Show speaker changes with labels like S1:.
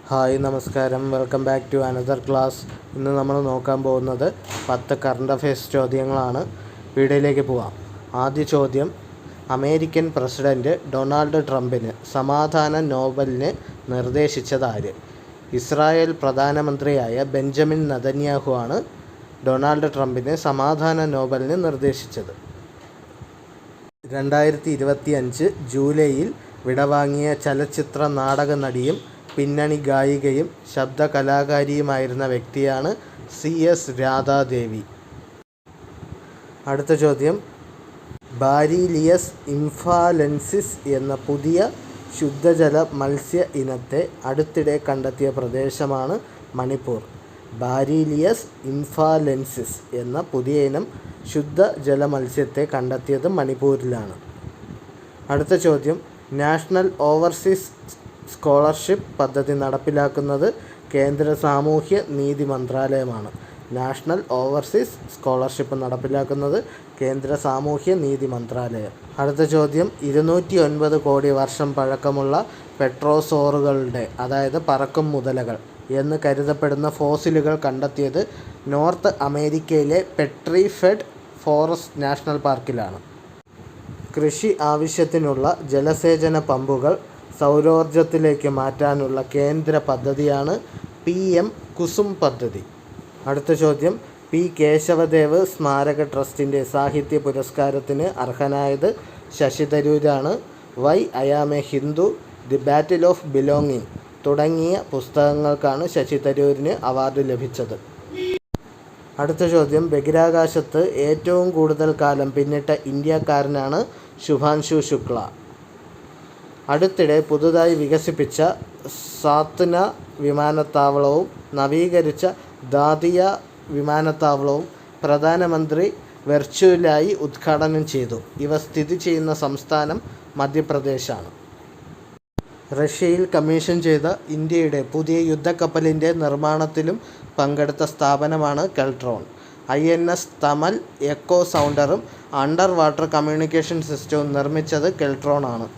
S1: Hi നമസ്കാരം, welcome back to another class. ഇന്ന് നമ്മൾ നോക്കാൻ പോകുന്നത് 10 കറണ്ട് അഫയേഴ്സ് ചോദ്യങ്ങളാണ്. വീഡിയോയിലേക്ക് പോവാം. ആദ്യ ചോദ്യം: അമേരിക്കൻ പ്രസിഡന്റ് ഡൊണാൾഡ് ട്രംപിന് സമാധാന നോബലിന് നിർദ്ദേശിച്ചതാര്? ഇസ്രായേൽ പ്രധാനമന്ത്രിയായ ബെഞ്ചമിൻ നെതന്യാഹു ആണ് ഡൊണാൾഡ് ട്രംപിന് സമാധാന നോബലിന് നിർദ്ദേശിച്ചത്. 2025 ജൂലൈയിൽ വിടവാങ്ങിയ ചലച്ചിത്ര നാടക നടിയും പിന്നണി ഗായികയും ശബ്ദകലാകാരിയുമായിരുന്ന വ്യക്തിയാണ് CS രാധാദേവി. അടുത്ത ചോദ്യം: ബാരിലിയസ് ഇംഫാലെൻസിസ് എന്ന പുതിയ ശുദ്ധജല മത്സ്യ ഇനത്തെ അടുത്തിടെ കണ്ടെത്തിയ പ്രദേശമാണ് മണിപ്പൂർ. ബാരിലിയസ് ഇംഫാലെൻസിസ് എന്ന പുതിയ ഇനം ശുദ്ധജല മത്സ്യത്തെ കണ്ടെത്തിയത് മണിപ്പൂരിലാണ്. അടുത്ത ചോദ്യം: നാഷണൽ ഓവർസീസ് സ്കോളർഷിപ്പ് പദ്ധതി നടപ്പിലാക്കുന്നത് കേന്ദ്ര സാമൂഹ്യ നീതി മന്ത്രാലയമാണ്. നാഷണൽ ഓവർസീസ് സ്കോളർഷിപ്പ് നടപ്പിലാക്കുന്നത് കേന്ദ്ര സാമൂഹ്യ നീതി മന്ത്രാലയം. അടുത്ത ചോദ്യം: 209 കോടി വർഷം പഴക്കമുള്ള പെട്രോസോറുകളുടെ അതായത് പറക്കും മുതലകൾ എന്ന് കരുതപ്പെടുന്ന ഫോസിലുകൾ കണ്ടെത്തിയത് നോർത്ത് അമേരിക്കയിലെ പെട്രിഫെഡ് ഫോറസ്റ്റ് നാഷണൽ പാർക്കിലാണ്. കൃഷി ആവശ്യത്തിനുള്ള ജലസേചന പമ്പുകൾ സൗരോർജത്തിലേക്ക് മാറ്റാനുള്ള കേന്ദ്ര പദ്ധതിയാണ് PM കുസും പദ്ധതി. അടുത്ത ചോദ്യം: P കേശവദേവ് സ്മാരക ട്രസ്റ്റിൻ്റെ സാഹിത്യ പുരസ്കാരത്തിന് അർഹനായത് ശശി തരൂരാണ്. Why I am a Hindu, the battle of belonging തുടങ്ങിയ പുസ്തകങ്ങൾക്കാണ് ശശി തരൂരിന് അവാർഡ് ലഭിച്ചത്. അടുത്ത ചോദ്യം: ബഹിരാകാശത്ത് ഏറ്റവും കൂടുതൽ കാലം പിന്നിട്ട ഇന്ത്യക്കാരനാണ് ശുഭാൻശു ശുക്ല. അടുത്തിടെ പുതുതായി വികസിപ്പിച്ച സാത്ന വിമാനത്താവളവും നവീകരിച്ച ദാതിയ വിമാനത്താവളവും പ്രധാനമന്ത്രി വെർച്വലായി ഉദ്ഘാടനം ചെയ്തു. ഇവ സ്ഥിതി ചെയ്യുന്ന സംസ്ഥാനം മധ്യപ്രദേശാണ്. റഷ്യയിൽ കമ്മീഷൻ ചെയ്ത ഇന്ത്യയുടെ പുതിയ യുദ്ധക്കപ്പലിൻ്റെ നിർമ്മാണത്തിലും പങ്കെടുത്ത സ്ഥാപനമാണ് കെൽട്രോൺ. INS തമൽ എക്കോ സൗണ്ടറും അണ്ടർ വാട്ടർ കമ്മ്യൂണിക്കേഷൻ സിസ്റ്റവും നിർമ്മിച്ചത് കെൽട്രോൺ ആണ്.